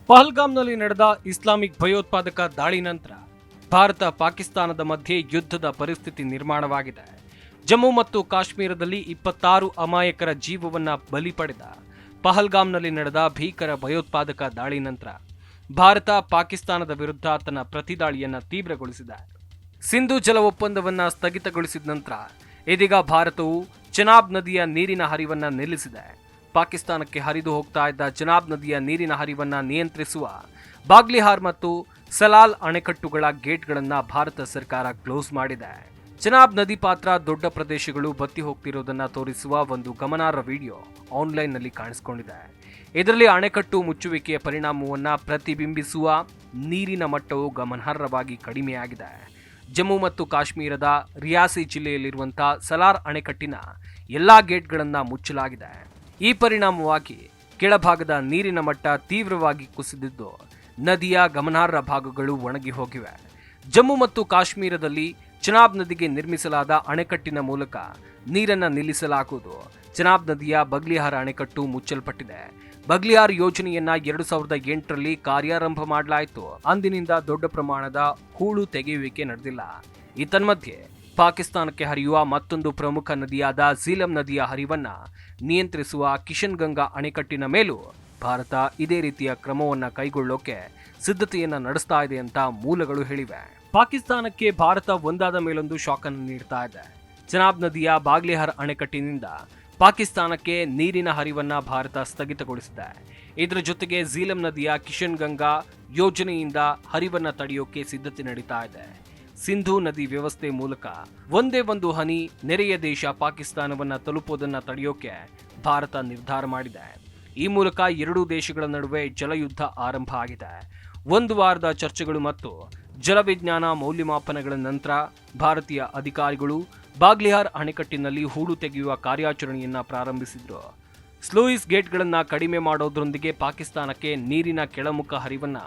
ಪಹಲ್ಗಾಮ್ನಲ್ಲಿ ನಡೆದ ಇಸ್ಲಾಮಿಕ್ ಭಯೋತ್ಪಾದಕ ದಾಳಿ ನಂತರ ಭಾರತ ಪಾಕಿಸ್ತಾನದ ಮಧ್ಯೆ ಯುದ್ಧದ ಪರಿಸ್ಥಿತಿ ನಿರ್ಮಾಣವಾಗಿದೆ. ಜಮ್ಮು ಮತ್ತು ಕಾಶ್ಮೀರದಲ್ಲಿ 26 ಅಮಾಯಕರ ಜೀವವನ್ನ ಬಲಿ ಪಡೆದ ಪಹಲ್ಗಾಮ್ನಲ್ಲಿ ನಡೆದ ಭೀಕರ ಭಯೋತ್ಪಾದಕ ದಾಳಿ ನಂತರ ಭಾರತ ಪಾಕಿಸ್ತಾನದ ವಿರುದ್ಧ ತನ್ನ ಪ್ರತಿದಾಳಿಯನ್ನ ತೀವ್ರಗೊಳಿಸಿದೆ. ಸಿಂಧು ಜಲ ಒಪ್ಪಂದವನ್ನ ಸ್ಥಗಿತಗೊಳಿಸಿದ ನಂತರ ಇದೀಗ ಭಾರತವು ಚೆನಾಬ್ ನದಿಯ ನೀರಿನ ಹರಿವನ್ನ ನಿಲ್ಲಿಸಿದೆ. ಪಾಕಿಸ್ತಾನಕ್ಕೆ ಹರಿದು ಹೋಗ್ತಾ ಇದ್ದ ಚೆನಾಬ್ ನದಿಯ ನೀರಿನ ಹರಿವನ್ನ ನಿಯಂತ್ರಿಸುವ ಬಾಗ್ಲಿಹಾರ್ ಮತ್ತು ಸಲಾಲ್ ಅಣೆಕಟ್ಟುಗಳ ಗೇಟ್ಗಳನ್ನು ಭಾರತ ಸರ್ಕಾರ ಕ್ಲೋಸ್ ಮಾಡಿದೆ. ಚೆನಾಬ್ ನದಿ ಪಾತ್ರ ದೊಡ್ಡ ಪ್ರದೇಶಗಳು ಬತ್ತಿ ಹೋಗ್ತಿರೋದನ್ನ ತೋರಿಸುವ ಒಂದು ಗಮನಾರ್ಹ ವಿಡಿಯೋ ಆನ್ಲೈನ್ನಲ್ಲಿ ಕಾಣಿಸಿಕೊಂಡಿದೆ. ಇದರಲ್ಲಿ ಅಣೆಕಟ್ಟು ಮುಚ್ಚುವಿಕೆಯ ಪರಿಣಾಮವನ್ನು ಪ್ರತಿಬಿಂಬಿಸುವ ನೀರಿನ ಮಟ್ಟವು ಗಮನಾರ್ಹವಾಗಿ ಕಡಿಮೆಯಾಗಿದೆ. ಜಮ್ಮು ಮತ್ತು ಕಾಶ್ಮೀರದ ರಿಯಾಸಿ ಜಿಲ್ಲೆಯಲ್ಲಿರುವಂತಹ ಸಲಾರ್ ಅಣೆಕಟ್ಟಿನ ಎಲ್ಲಾ ಗೇಟ್ಗಳನ್ನು ಮುಚ್ಚಲಾಗಿದೆ. ಈ ಪರಿಣಾಮವಾಗಿ ಕೆಳಭಾಗದ ನೀರಿನ ಮಟ್ಟ ತೀವ್ರವಾಗಿ ಕುಸಿದಿದ್ದು ನದಿಯ ಗಮನಾರ್ಹ ಭಾಗಗಳು ಒಣಗಿ ಹೋಗಿವೆ. ಜಮ್ಮು ಮತ್ತು ಕಾಶ್ಮೀರದಲ್ಲಿ ಚೆನಾಬ್ ನದಿಗೆ ನಿರ್ಮಿಸಲಾದ ಅಣೆಕಟ್ಟಿನ ಮೂಲಕ ನೀರನ್ನು ನಿಲ್ಲಿಸಲಾಗುವುದು. ಚೆನಾಬ್ ನದಿಯ ಬಗ್ಲಿಹಾರ್ ಅಣೆಕಟ್ಟು ಮುಚ್ಚಲ್ಪಟ್ಟಿದೆ. ಬಗ್ಲಿಹಾರ್ ಯೋಜನೆಯನ್ನ 2008ರಲ್ಲಿ ಕಾರ್ಯಾರಂಭ ಮಾಡಲಾಯಿತು. ಅಂದಿನಿಂದ ದೊಡ್ಡ ಪ್ರಮಾಣದ ಹೂಳು ತೆಗೆಯುವಿಕೆ ನಡೆದಿಲ್ಲ. ಈ ತನ್ಮಧ್ಯೆ ಪಾಕಿಸ್ತಾನಕ್ಕೆ ಹರಿಯುವ ಮತ್ತೊಂದು ಪ್ರಮುಖ ನದಿಯಾದ ಝೀಲಂ ನದಿಯ ಹರಿವನ್ನ ನಿಯಂತ್ರಿಸುವ ಕಿಶನ್ ಗಂಗಾ ಅಣೆಕಟ್ಟಿನ ಮೇಲೂ ಭಾರತ ಇದೇ ರೀತಿಯ ಕ್ರಮವನ್ನ ಕೈಗೊಳ್ಳೋಕೆ ಸಿದ್ಧತೆಯನ್ನ ನಡೆಸ್ತಾ ಇದೆ ಅಂತ ಮೂಲಗಳು ಹೇಳಿವೆ. ಪಾಕಿಸ್ತಾನಕ್ಕೆ ಭಾರತ ಒಂದಾದ ಮೇಲೊಂದು ಶಾಕ್ ಅನ್ನು ನೀಡ್ತಾ ಇದೆ. ಚೆನಾಬ್ ನದಿಯ ಬಾಗ್ಲಿಹಾರ್ ಅಣೆಕಟ್ಟಿನಿಂದ ಪಾಕಿಸ್ತಾನಕ್ಕೆ ನೀರಿನ ಹರಿವನ್ನ ಭಾರತ ಸ್ಥಗಿತಗೊಳಿಸಿದೆ. ಇದರ ಜೊತೆಗೆ ಝೀಲಂ ನದಿಯ ಕಿಶನ್ ಗಂಗಾ ಯೋಜನೆಯಿಂದ ಹರಿವನ್ನ ತಡೆಯೋಕೆ ಸಿದ್ಧತೆ ನಡೀತಾ ಇದೆ. ಸಿಂಧೂ ನದಿ ವ್ಯವಸ್ಥೆ ಮೂಲಕ ಒಂದೇ ಒಂದು ಹನಿ ನೆರೆಯ ದೇಶ ಪಾಕಿಸ್ತಾನವನ್ನ ತಲುಪುವುದನ್ನ ತಡೆಯೋಕೆ ಭಾರತ ನಿರ್ಧಾರ ಮಾಡಿದೆ. ಈ ಮೂಲಕ ಎರಡೂ ದೇಶಗಳ ನಡುವೆ ಜಲಯುದ್ಧ ಆರಂಭ ಆಗಿದೆ. ಒಂದು ವಾರದ ಚರ್ಚೆಗಳು ಮತ್ತು ಜಲವಿಜ್ಞಾನ ಮೌಲ್ಯಮಾಪನಗಳ ನಂತರ ಭಾರತೀಯ ಅಧಿಕಾರಿಗಳು ಬಾಗ್ಲಿಹಾರ್ ಅಣೆಕಟ್ಟಿನಲ್ಲಿ ಹೂಳು ತೆಗೆಯುವ ಕಾರ್ಯಾಚರಣೆಯನ್ನ ಪ್ರಾರಂಭಿಸಿದ್ರು. ಸ್ಲೂಯಿಸ್ ಗೇಟ್ಗಳನ್ನ ಕಡಿಮೆ ಮಾಡೋದ್ರೊಂದಿಗೆ ಪಾಕಿಸ್ತಾನಕ್ಕೆ ನೀರಿನ ಕೆಳಮುಖ ಹರಿವನ್ನ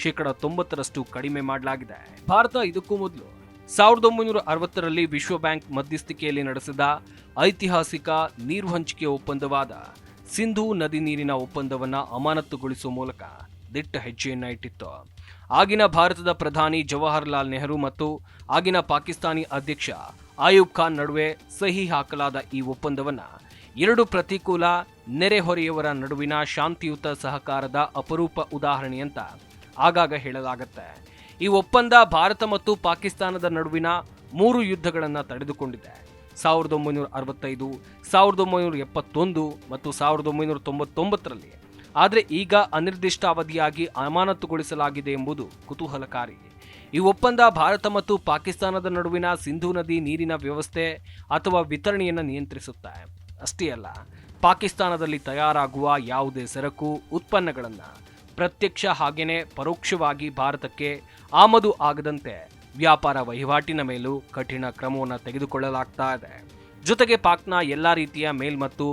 90% ಕಡಿಮೆ ಮಾಡಲಾಗಿದೆ. ಭಾರತ ಇದಕ್ಕೂ ಮೊದಲು 1960ರಲ್ಲಿ ವಿಶ್ವ ಬ್ಯಾಂಕ್ ಮಧ್ಯಸ್ಥಿಕೆಯಲ್ಲಿ ನಡೆಸಿದ ಐತಿಹಾಸಿಕ ನೀರು ಹಂಚಿಕೆ ಒಪ್ಪಂದವಾದ ಸಿಂಧೂ ನದಿ ನೀರಿನ ಒಪ್ಪಂದವನ್ನ ಅಮಾನತುಗೊಳಿಸುವ ಮೂಲಕ ದಿಟ್ಟ ಹೆಜ್ಜೆಯನ್ನ ಇಟ್ಟಿತ್ತು. ಆಗಿನ ಭಾರತದ ಪ್ರಧಾನಿ ಜವಾಹರ್ಲಾಲ್ ನೆಹರು ಮತ್ತು ಆಗಿನ ಪಾಕಿಸ್ತಾನಿ ಅಧ್ಯಕ್ಷ ಆಯೂಬ್ ಖಾನ್ ನಡುವೆ ಸಹಿ ಹಾಕಲಾದ ಈ ಒಪ್ಪಂದವನ್ನ ಎರಡು ಪ್ರತಿಕೂಲ ನೆರೆಹೊರೆಯವರ ನಡುವಿನ ಶಾಂತಿಯುತ ಸಹಕಾರದ ಅಪರೂಪ ಉದಾಹರಣೆಯಂತ ಆಗಾಗ ಹೇಳಲಾಗುತ್ತೆ. ಈ ಒಪ್ಪಂದ ಭಾರತ ಮತ್ತು ಪಾಕಿಸ್ತಾನದ ನಡುವಿನ 3 ಯುದ್ಧಗಳನ್ನು ತಡೆದುಕೊಂಡಿದೆ. 1965, 1971 ಮತ್ತು 1999ರಲ್ಲಿ. ಆದರೆ ಈಗ ಅನಿರ್ದಿಷ್ಟ ಅವಧಿಯಾಗಿ ಅಮಾನತುಗೊಳಿಸಲಾಗಿದೆ ಎಂಬುದು ಕುತೂಹಲಕಾರಿ. ಈ ಒಪ್ಪಂದ ಭಾರತ ಮತ್ತು ಪಾಕಿಸ್ತಾನದ ನಡುವಿನ ಸಿಂಧೂ ನದಿ ನೀರಿನ ವ್ಯವಸ್ಥೆ ಅಥವಾ ವಿತರಣೆಯನ್ನು ನಿಯಂತ್ರಿಸುತ್ತೆ. ಅಷ್ಟೇ ಅಲ್ಲ, ಪಾಕಿಸ್ತಾನದಲ್ಲಿ ತಯಾರಾಗುವ ಯಾವುದೇ ಸರಕು ಉತ್ಪನ್ನಗಳನ್ನು ಪ್ರತ್ಯಕ್ಷ ಹಾಗೇನೆ ಪರೋಕ್ಷವಾಗಿ ಭಾರತಕ್ಕೆ ಆಮದು ಆಗದಂತೆ ವ್ಯಾಪಾರ ವಹಿವಾಟಿನ ಮೇಲೂ ಕಠಿಣ ಕ್ರಮವನ್ನು ತೆಗೆದುಕೊಳ್ಳಲಾಗ್ತಾ ಇದೆ. ಜೊತೆಗೆ ಪಾಕ್ನ ಎಲ್ಲಾ ರೀತಿಯ ಮೇಲ್ ಮತ್ತು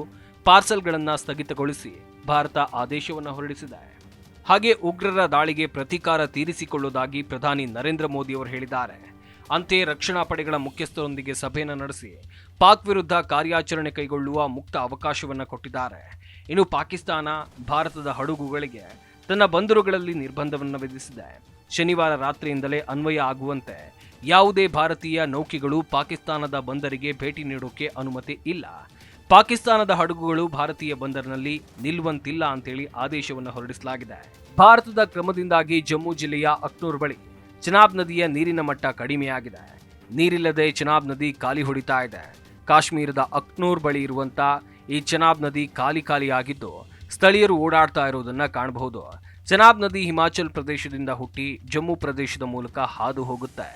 ಪಾರ್ಸಲ್ಗಳನ್ನು ಸ್ಥಗಿತಗೊಳಿಸಿ ಭಾರತ ಆದೇಶವನ್ನು ಹೊರಡಿಸಿದೆ. ಹಾಗೆ ಉಗ್ರರ ದಾಳಿಗೆ ಪ್ರತೀಕಾರ ತೀರಿಸಿಕೊಳ್ಳುವುದಾಗಿ ಪ್ರಧಾನಿ ನರೇಂದ್ರ ಮೋದಿ ಅವರು ಹೇಳಿದ್ದಾರೆ. ಅಂತೆಯೇ ರಕ್ಷಣಾ ಪಡೆಗಳ ಮುಖ್ಯಸ್ಥರೊಂದಿಗೆ ಸಭೆಯನ್ನು ನಡೆಸಿ ಪಾಕ್ ವಿರುದ್ಧ ಕಾರ್ಯಾಚರಣೆ ಕೈಗೊಳ್ಳುವ ಮುಕ್ತ ಅವಕಾಶವನ್ನು ಕೊಟ್ಟಿದ್ದಾರೆ. ಇನ್ನು ಪಾಕಿಸ್ತಾನ ಭಾರತದ ಹಡಗುಗಳಿಗೆ ತನ್ನ ಬಂದರುಗಳಲ್ಲಿ ನಿರ್ಬಂಧವನ್ನು ವಿಧಿಸಿದೆ. ಶನಿವಾರ ರಾತ್ರಿಯಿಂದಲೇ ಅನ್ವಯ ಆಗುವಂತೆ ಯಾವುದೇ ಭಾರತೀಯ ನೌಕೆಗಳು ಪಾಕಿಸ್ತಾನದ ಬಂದರಿಗೆ ಭೇಟಿ ನೀಡೋಕೆ ಅನುಮತಿ ಇಲ್ಲ. ಪಾಕಿಸ್ತಾನದ ಹಡಗುಗಳು ಭಾರತೀಯ ಬಂದರಿನಲ್ಲಿ ನಿಲ್ಲುವಂತಿಲ್ಲ ಅಂತೇಳಿ ಆದೇಶವನ್ನು ಹೊರಡಿಸಲಾಗಿದೆ. ಭಾರತದ ಕ್ರಮದಿಂದಾಗಿ ಜಮ್ಮು ಜಿಲ್ಲೆಯ ಅಕ್ನೂರ್ ಬಳಿ ಚೆನಾಬ್ ನದಿಯ ನೀರಿನ ಮಟ್ಟ ಕಡಿಮೆಯಾಗಿದೆ. ನೀರಿಲ್ಲದೆ ಚೆನಾಬ್ ನದಿ ಖಾಲಿ ಹೊಡಿತಾ ಇದೆ. ಕಾಶ್ಮೀರದ ಅಕ್ನೂರ್ ಬಳಿ ಇರುವಂತ ಈ ಚೆನಾಬ್ ನದಿ ಖಾಲಿಯಾಗಿದ್ದು ಸ್ಥಳೀಯರು ಓಡಾಡ್ತಾ ಇರುವುದನ್ನ ಕಾಣಬಹುದು. ಚೆನಾಬ್ ನದಿ ಹಿಮಾಚಲ್ ಪ್ರದೇಶದಿಂದ ಹುಟ್ಟಿ ಜಮ್ಮು ಪ್ರದೇಶದ ಮೂಲಕ ಹಾದು ಹೋಗುತ್ತೆ.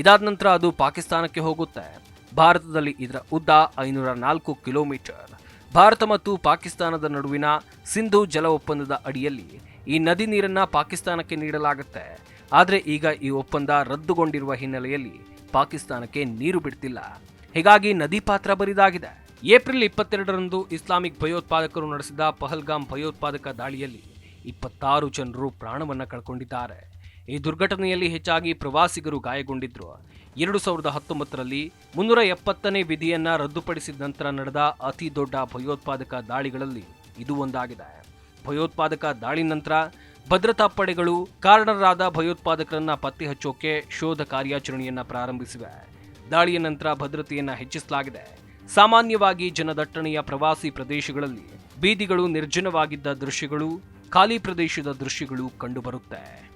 ಇದಾದ ನಂತರ ಅದು ಪಾಕಿಸ್ತಾನಕ್ಕೆ ಹೋಗುತ್ತೆ. ಭಾರತದಲ್ಲಿ ಇದರ ಉದ್ದ 504 ಕಿಲೋಮೀಟರ್. ಭಾರತ ಮತ್ತು ಪಾಕಿಸ್ತಾನದ ನಡುವಿನ ಸಿಂಧೂ ಜಲ ಒಪ್ಪಂದದ ಅಡಿಯಲ್ಲಿ ಈ ನದಿ ನೀರನ್ನ ಪಾಕಿಸ್ತಾನಕ್ಕೆ ನೀಡಲಾಗುತ್ತೆ. ಆದರೆ ಈಗ ಈ ಒಪ್ಪಂದ ರದ್ದುಗೊಂಡಿರುವ ಹಿನ್ನೆಲೆಯಲ್ಲಿ ಪಾಕಿಸ್ತಾನಕ್ಕೆ ನೀರು ಬಿಡ್ತಿಲ್ಲ. ಹೀಗಾಗಿ ನದಿ ಪಾತ್ರ ಬರಿದಾಗಿದೆ. ಏಪ್ರಿಲ್ 22ರಂದು ಇಸ್ಲಾಮಿಕ್ ಭಯೋತ್ಪಾದಕರು ನಡೆಸಿದ ಪಹಲ್ಗಾಮ್ ಭಯೋತ್ಪಾದಕ ದಾಳಿಯಲ್ಲಿ 26 ಜನರು ಪ್ರಾಣವನ್ನ ಕಳ್ಕೊಂಡಿದ್ದಾರೆ. ಈ ದುರ್ಘಟನೆಯಲ್ಲಿ ಹೆಚ್ಚಾಗಿ ಪ್ರವಾಸಿಗರು ಗಾಯಗೊಂಡಿದ್ರು. 2019ರಲ್ಲಿ 370ನೇ ವಿಧಿಯನ್ನ ರದ್ದುಪಡಿಸಿದ ನಂತರ ನಡೆದ ಅತಿ ದೊಡ್ಡ ಭಯೋತ್ಪಾದಕ ದಾಳಿಗಳಲ್ಲಿ ಇದು ಒಂದಾಗಿದೆ. ಭಯೋತ್ಪಾದಕ ದಾಳಿ ನಂತರ ಭದ್ರತಾ ಪಡೆಗಳು ಕಾರಣರಾದ ಭಯೋತ್ಪಾದಕರನ್ನ ಪತ್ತೆ ಹಚ್ಚೋಕೆ ಶೋಧ ಕಾರ್ಯಾಚರಣೆಯನ್ನ ಪ್ರಾರಂಭಿಸಿವೆ. ದಾಳಿಯ ನಂತರ ಭದ್ರತೆಯನ್ನ ಹೆಚ್ಚಿಸಲಾಗಿದೆ. ಸಾಮಾನ್ಯವಾಗಿ ಜನದಟ್ಟಣೆಯ ಪ್ರವಾಸಿ ಪ್ರದೇಶಗಳಲ್ಲಿ ಬೀದಿಗಳು ನಿರ್ಜನವಾಗಿದ್ದ ದೃಶ್ಯಗಳು, ಖಾಲಿ ಪ್ರದೇಶದ ದೃಶ್ಯಗಳು ಕಂಡುಬರುತ್ತೆ.